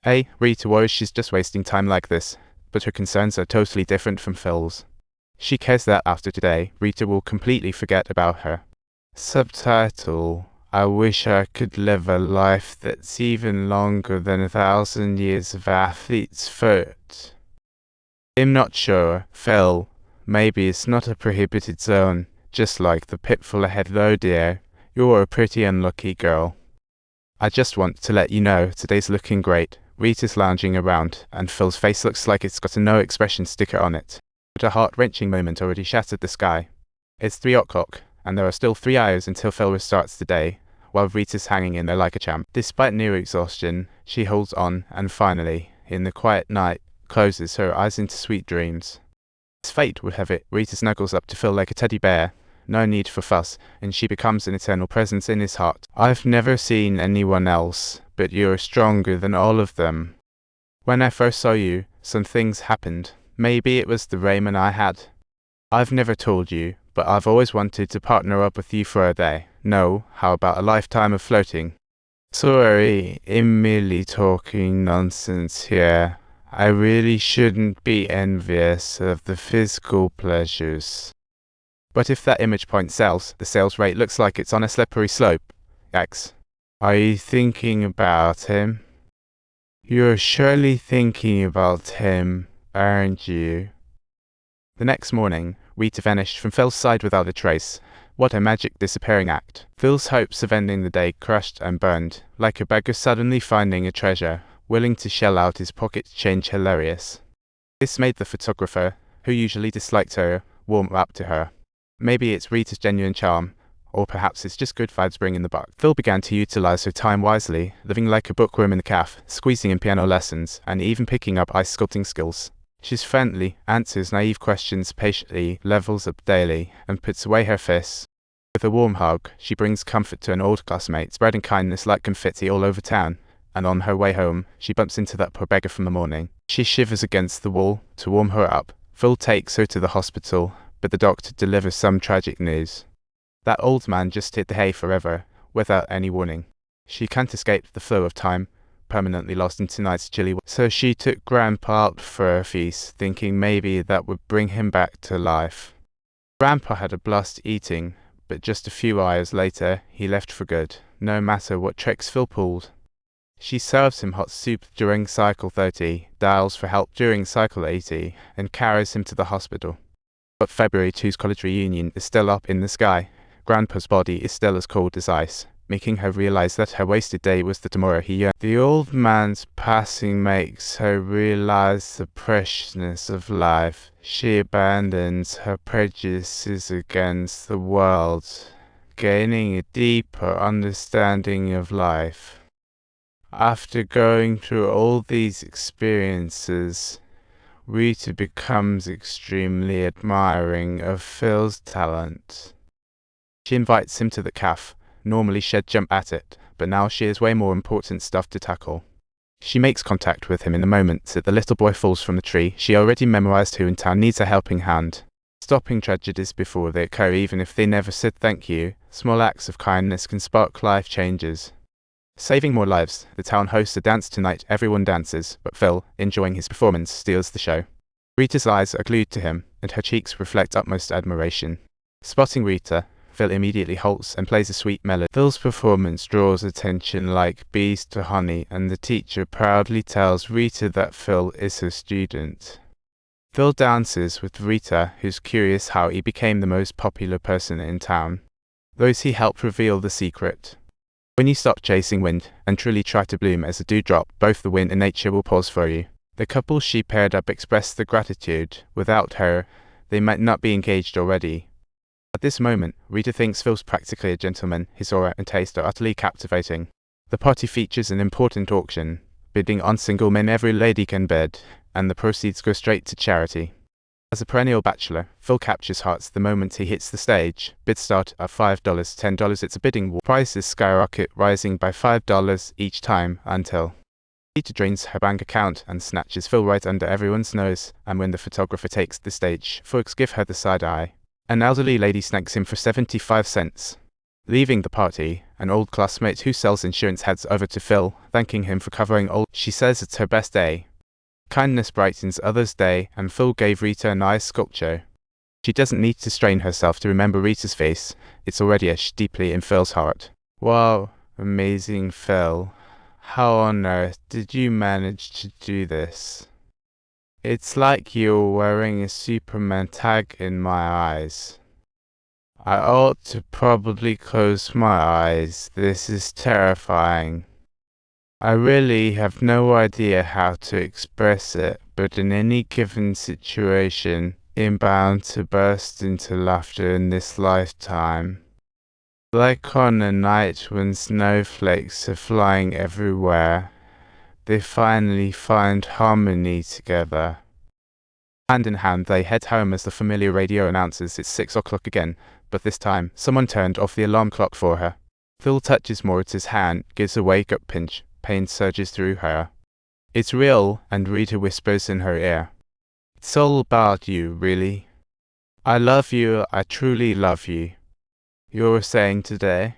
Rita worries she's just wasting time like this, but her concerns are totally different from Phil's. She cares that after today, Rita will completely forget about her. Subtitle: I wish I could live a life that's even longer than 1,000 years of athlete's foot. I'm not sure, Phil. Maybe it's not a prohibited zone, just like the pitfall ahead though, dear. You're a pretty unlucky girl. I just want to let you know today's looking great. Rita's lounging around, and Phil's face looks like it's got a no expression sticker on it. But a heart-wrenching moment already shattered the sky. It's 3 o'clock, and there are still 3 hours until Phil restarts the day, while Rita's hanging in there like a champ. Despite near exhaustion, she holds on, and finally, in the quiet night, closes her eyes into sweet dreams. As fate would have it, Rita snuggles up to Phil like a teddy bear. No need for fuss, and she becomes an eternal presence in his heart. I've never seen anyone else, but you're stronger than all of them. When I first saw you, some things happened. Maybe it was the Raymond I had. I've never told you, but I've always wanted to partner up with you for a day. No, how about a lifetime of floating? Sorry, I'm merely talking nonsense here. I really shouldn't be envious of the physical pleasures. But if that image point sells, the sales rate looks like it's on a slippery slope. Yikes. Are you thinking about him? You're surely thinking about him, aren't you? The next morning, Rita vanished from Phil's side without a trace. What a magic disappearing act. Phil's hopes of ending the day crushed and burned, like a beggar suddenly finding a treasure, willing to shell out his pocket change hilarious. This made the photographer, who usually disliked her, warm up to her. Maybe it's Rita's genuine charm, or perhaps it's just good vibes bringing the buck. Phil began to utilize her time wisely, living like a bookworm in the cafe, squeezing in piano lessons, and even picking up ice sculpting skills. She's friendly, answers naive questions patiently, levels up daily, and puts away her fists. With a warm hug, she brings comfort to an old classmate, spreading kindness like confetti all over town. And on her way home, she bumps into that poor beggar from the morning. She shivers against the wall to warm her up. Phil takes her to the hospital, but the doctor delivers some tragic news. That old man just hit the hay forever, without any warning. She can't escape the flow of time, permanently lost in tonight's chilly weather. So she took Grandpa out for a feast, thinking maybe that would bring him back to life. Grandpa had a blast eating, but just a few hours later, he left for good, no matter what tricks Phil pulled. She serves him hot soup during cycle 30, dials for help during cycle 80, and carries him to the hospital. But February 2's college reunion is still up in the sky. Grandpa's body is still as cold as ice, making her realize that her wasted day was the tomorrow he yearned. The old man's passing makes her realize the preciousness of life. She abandons her prejudices against the world, gaining a deeper understanding of life. After going through all these experiences, Rita becomes extremely admiring of Phil's talent. She invites him to the cafe. Normally she'd jump at it, but now she has way more important stuff to tackle. She makes contact with him in the moment that the little boy falls from the tree. She already memorized who in town needs a helping hand. Stopping tragedies before they occur, even if they never said thank you. Small acts of kindness can spark life changes. Saving more lives, the town hosts a dance tonight. Everyone dances, but Phil, enjoying his performance, steals the show. Rita's eyes are glued to him, and her cheeks reflect utmost admiration. Spotting Rita, Phil immediately halts and plays a sweet melody. Phil's performance draws attention like bees to honey, and the teacher proudly tells Rita that Phil is her student. Phil dances with Rita, who's curious how he became the most popular person in town. Those he helped reveal the secret. When you stop chasing wind and truly try to bloom as a dewdrop, both the wind and nature will pause for you. The couple she paired up expressed their gratitude. Without her, they might not be engaged already. At this moment, Rita thinks Phil's practically a gentleman. His aura and taste are utterly captivating. The party features an important auction, bidding on single men every lady can bid, and the proceeds go straight to charity. As a perennial bachelor, Phil captures hearts the moment he hits the stage. Bids start at $5, $10, it's a bidding war. Prices skyrocket, rising by $5 each time until Rita drains her bank account and snatches Phil right under everyone's nose, and when the photographer takes the stage, folks give her the side eye. An elderly lady snags him for 75 cents. Leaving the party, an old classmate who sells insurance heads over to Phil, thanking him for covering all. She says it's her best day. Kindness brightens others' day, and Phil gave Rita a nice sculpture. She doesn't need to strain herself to remember Rita's face. It's already etched deeply in Phil's heart. Wow, amazing Phil. How on earth did you manage to do this? It's like you're wearing a Superman tag in my eyes. I ought to probably close my eyes. This is terrifying. I really have no idea how to express it, but in any given situation, I'm bound to burst into laughter in this lifetime. Like on a night when snowflakes are flying everywhere, they finally find harmony together. Hand in hand, they head home as the familiar radio announces it's 6 o'clock again, but this time, someone turned off the alarm clock for her. Phil touches Moritz's hand, gives a wake-up pinch. Pain surges through her. It's real, and Rita whispers in her ear. It's all about you, really. I love you, I truly love you. You were saying today?